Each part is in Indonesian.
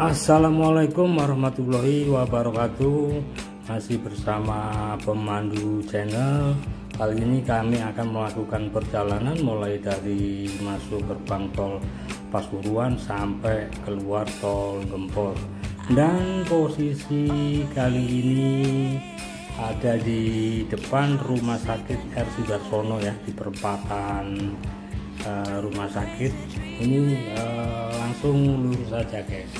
Assalamualaikum warahmatullahi wabarakatuh. Masih bersama pemandu channel. Kali ini kami akan melakukan perjalanan mulai dari masuk gerbang tol Pasuruan sampai keluar tol Gempol. Dan posisi kali ini ada di depan Rumah Sakit R. Sudarsono ya, di perempatan rumah sakit ini. Langsung lurus saja guys.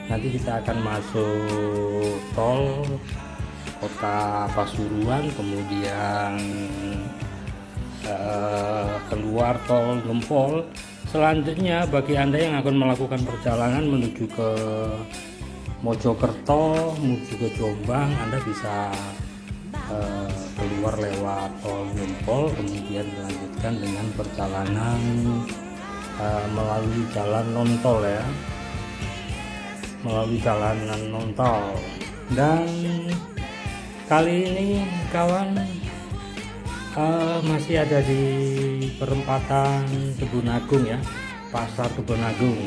Nanti kita akan masuk tol kota Pasuruan, kemudian keluar tol Gempol. Selanjutnya bagi Anda yang akan melakukan perjalanan menuju ke Mojokerto, menuju ke Jombang, Anda bisa keluar lewat tol Gempol, kemudian dilanjutkan dengan perjalanan melalui jalan non tol ya, melalui jalanan non tol. Dan kali ini kawan masih ada di perempatan Kebun Agung ya, Pasar Kebun Agung.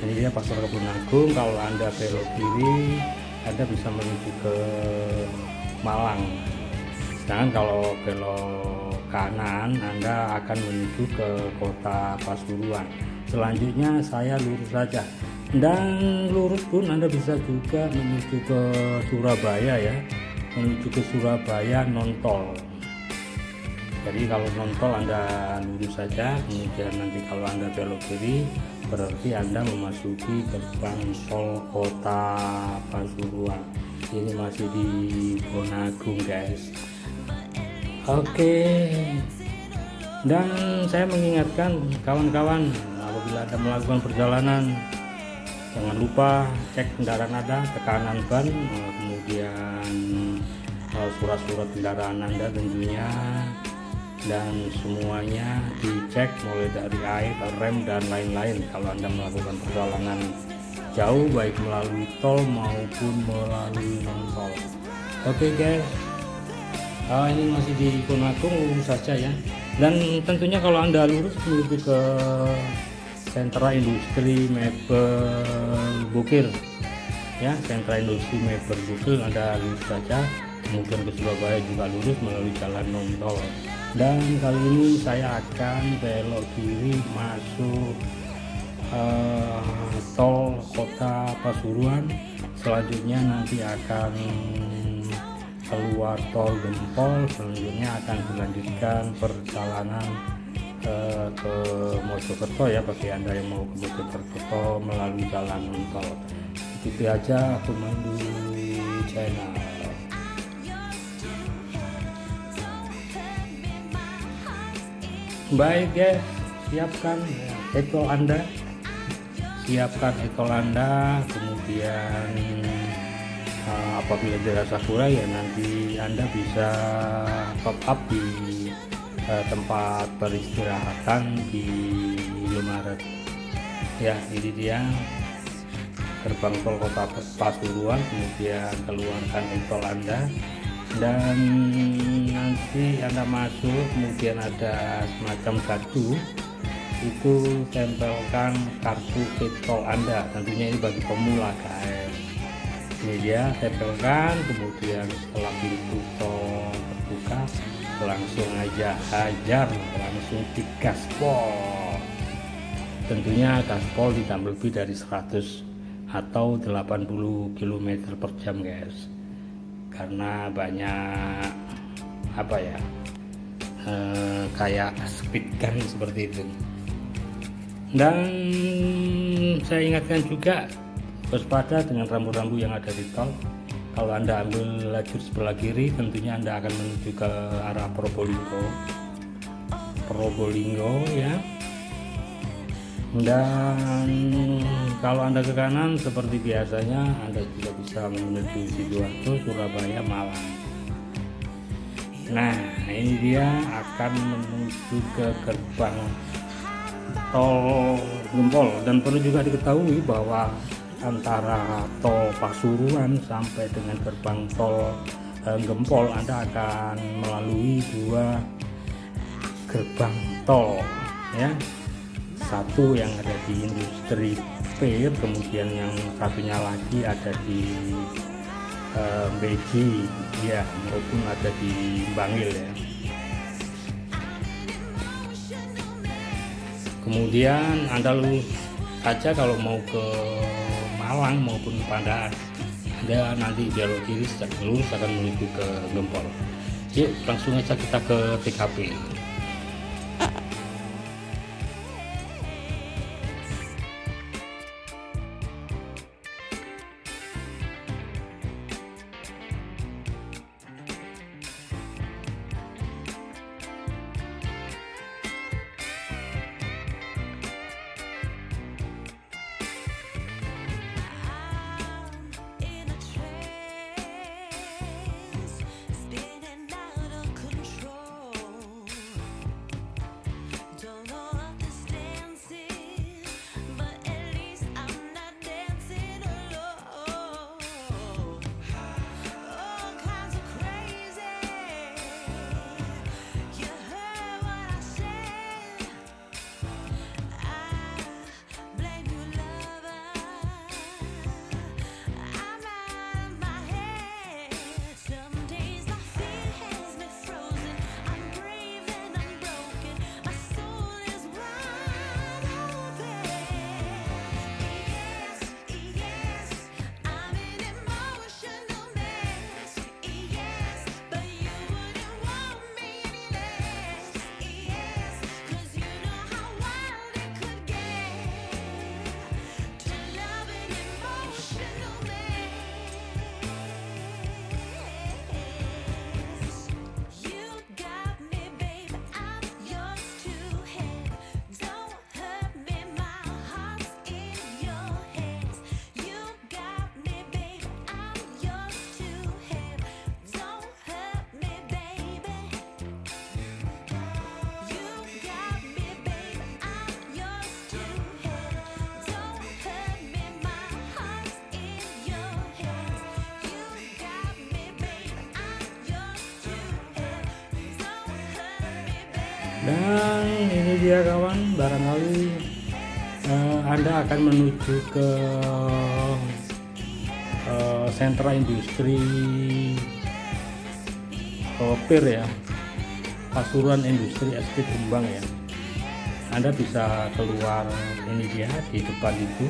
Ini dia Pasar Kebun Agung. Kalau Anda belok kiri, Anda bisa menuju ke Malang. Sedangkan kalau belok kanan, Anda akan menuju ke kota Pasuruan. Selanjutnya saya lurus saja. Dan lurus pun Anda bisa juga menuju ke Surabaya ya, menuju ke Surabaya non tol. Jadi kalau non tol Anda lurus saja, kemudian nanti kalau Anda belok kiri berarti Anda memasuki gerbang tol kota Pasuruan. Ini masih di Bonagung guys. Oke. Dan saya mengingatkan kawan-kawan, apabila Anda melakukan perjalanan, jangan lupa cek kendaraan Anda, tekanan ban, kemudian surat-surat kendaraan Anda tentunya, dan semuanya dicek mulai dari air, rem, dan lain-lain kalau Anda melakukan perjalanan jauh, baik melalui tol maupun melalui non tol. Oke guys, ini masih di Bonagung, lurus saja ya. Dan tentunya kalau Anda lurus menuju ke sentra industri mebel Bukir ya, sentra industri mebel Bukir, Anda lurus saja, kemudian ke Surabaya juga lurus melalui jalan non tol. Dan kali ini saya akan belok kiri masuk tol kota Pasuruan. Selanjutnya nanti akan keluar tol Gempol, selanjutnya akan dilanjutkan perjalanan ke Mojokerto ya, bagi Anda yang mau ke Mojokerto melalui jalan non tol. Itu aja pemandu channel. Baik guys, siapkan etol Anda, kemudian apabila dirasa kurang ya nanti Anda bisa top up di tempat peristirahatan di Indomaret ya. Ini dia gerbang tol kota Pasuruan, kemudian keluarkan etol Anda, dan nanti Anda masuk, kemudian ada semacam kartu, itu tempelkan kartu etol Anda, tentunya ini bagi pemula guys. Ini dia, tempelkan, kemudian setelah pintu tol terbuka langsung aja hajar, langsung digaspol. Tentunya gaspol ditambah lebih dari 100 atau 80 km per jam guys, karena banyak apa ya, kayak speed gun seperti itu. Dan saya ingatkan juga, waspada dengan rambu-rambu yang ada di tol. Kalau Anda ambil lajur sebelah kiri, tentunya Anda akan menuju ke arah Probolinggo ya. Dan kalau Anda ke kanan seperti biasanya, Anda juga bisa menuju Sidoarjo, Surabaya, Malang. Nah, ini dia akan menuju ke gerbang tol Gempol. Dan perlu juga diketahui bahwa antara tol Pasuruan sampai dengan gerbang tol Gempol, Anda akan melalui 2 gerbang tol ya. satu yang ada di industri Pir, kemudian yang satunya lagi ada di Beji ya, maupun ada di Bangil ya. Kemudian Anda lurus aja kalau mau ke Malang maupun Pandaan, Anda nanti belok kiri lurus akan menuju ke Gempol. Yuk langsung aja kita ke TKP. Dan ini dia kawan, barangkali Anda akan menuju ke sentra industri Pir ya, Pasuruan Industri SP Jombang ya. Anda bisa keluar, ini dia di depan itu,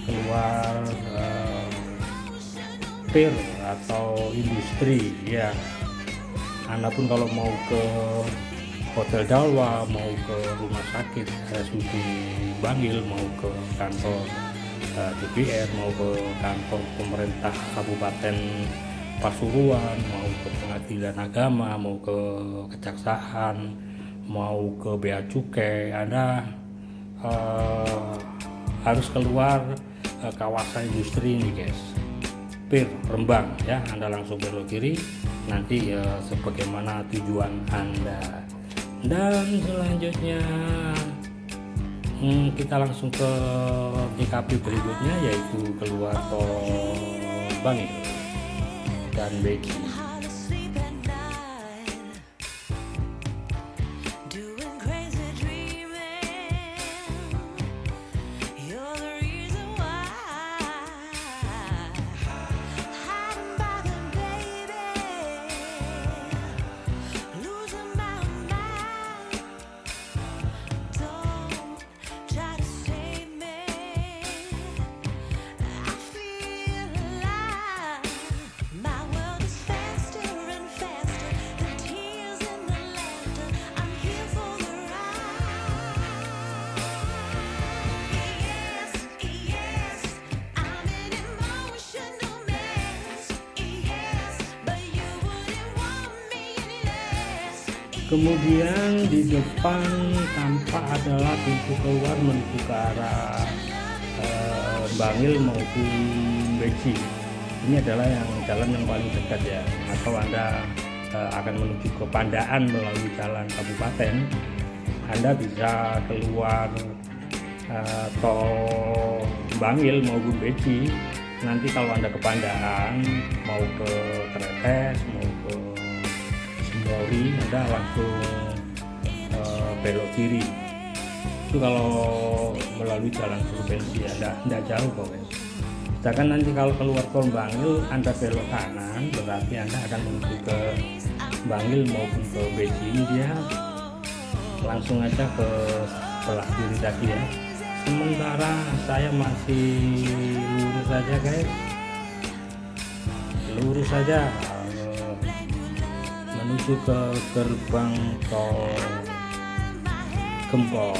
keluar Pir atau industri ya. Anda pun kalau mau ke Hotel Dalwa, mau ke rumah sakit RSUD Bangil, mau ke kantor DPR, mau ke kantor pemerintah Kabupaten Pasuruan, mau ke pengadilan agama, mau ke kejaksaan, mau ke Bea Cukai, Anda harus keluar kawasan industri ini guys, Pir Rembang ya. Anda langsung belok kiri nanti sebagaimana tujuan Anda. Dan selanjutnya kita langsung ke TKP berikutnya, yaitu keluar tol Bangil dan Beji. Kemudian di depan tampak adalah pintu keluar menuju ke arah Bangil maupun Beji. Ini adalah jalan yang paling dekat ya. Atau Anda akan menuju ke Pandaan melalui jalan kabupaten, Anda bisa keluar tol Bangil maupun Beji. Nanti kalau Anda ke Pandaan, mau ke Tretes, mau ke Mori, Anda langsung belok kiri Itu kalau melalui jalan provinsi ya, enggak jauh kok. Sedangkan nanti kalau keluar tol Bangil Anda belok kanan, berarti Anda akan menuju ke Bangil maupun ke Beji. Dia langsung aja ke sebelah kiri tadi ya. Sementara saya masih lurus saja guys, lurus saja menuju ke gerbang tol Gempol.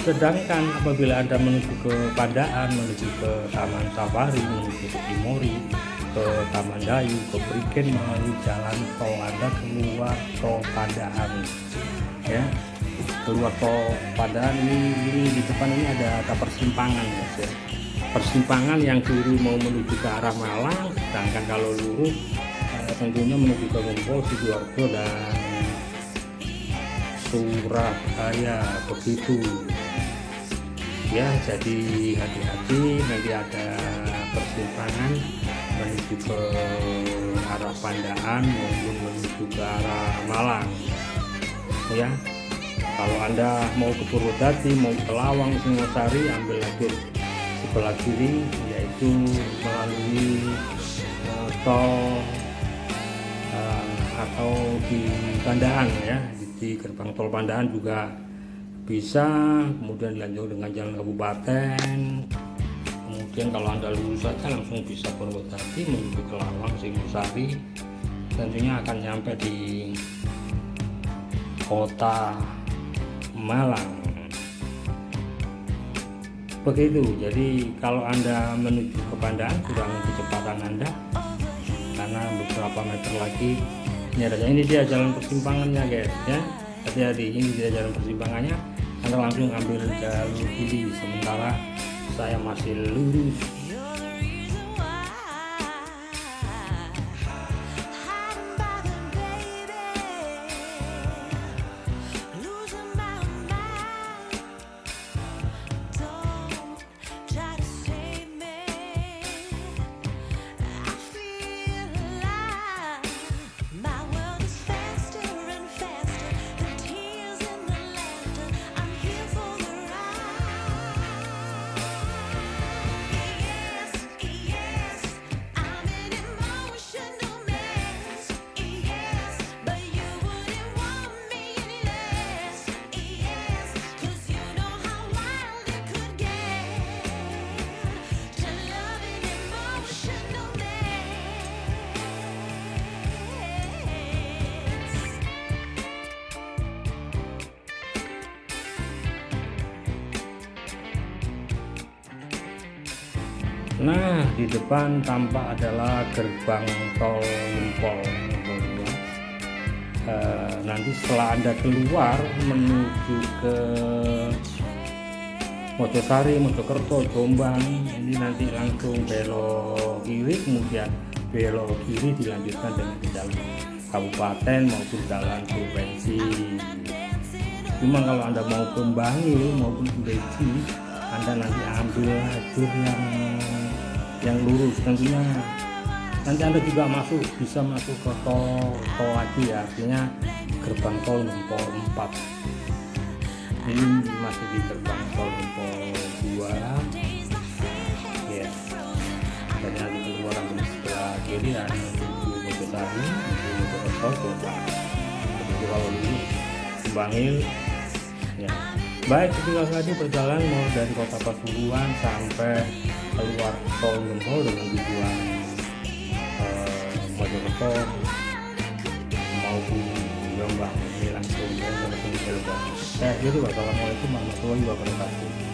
Sedangkan apabila Anda menuju ke Pandaan, menuju ke Taman Safari, menuju ke Timori, ke Taman Dayu, ke Prigen melalui jalan tol, Anda keluar tol Pandaan ya, keluar tol Pandaan ini di depan ini ada persimpangan ya. Persimpangan yang kiri mau menuju ke arah Malang, sedangkan kalau lurus tentunya menuju ke Gempol, Sidoarjo dan Surabaya begitu ya. Jadi hati-hati, nanti ada persimpangan menuju ke arah Pandaan maupun menuju ke arah Malang ya. Kalau Anda mau ke Purwodadi, mau ke Lawang, Singosari, ambil lajur sebelah kiri, yaitu melalui tol atau di Pandaan ya. Di gerbang tol Pandaan juga bisa, kemudian dilanjut dengan jalan kabupaten, kemudian kalau Anda lurus saja langsung bisa Purwodadi menuju ke Lawang, Singosari, tentunya akan nyampe di kota Malang begitu. Jadi kalau Anda menuju ke Pandaan kurang kecepatan Anda, karena beberapa meter lagi ini dia jalan persimpangannya guys ya. Hati-hati, ini dia jalan persimpangannya, Anda langsung ambil jalur kiri, sementara saya masih lurus. Nah, di depan tampak adalah gerbang tol Gempol. Nanti setelah Anda keluar menuju ke Mojosari, Mojokerto, Jombang, ini nanti langsung belok kiri, kemudian belok kiri dilanjutkan dengan jalan kabupaten maupun jalan provinsi. Cuma kalau Anda mau ke Bangil maupun ke Beji, Anda nanti ambil lajur yang lurus, tentunya nanti Anda juga bisa masuk ke tol lagi ya, artinya gerbang tol Gempol 4. Ini masih di gerbang tol Gempol 2 ya. Dan nanti keluar ambil sebelah kiri ya, menuju Mojosari, menuju Mojokerto, Jombang. Begitu kalau lurus Bangil ya. Baik, tinggal lagi perjalanan mau dari kota Pasuruan sampai keluar tol Gempol dengan tujuan Mojokerto maupun Wah, ini langsung saya langsung di Cirebon. Saya akhiri, wassalamualaikum warahmatullahi wabarakatuh.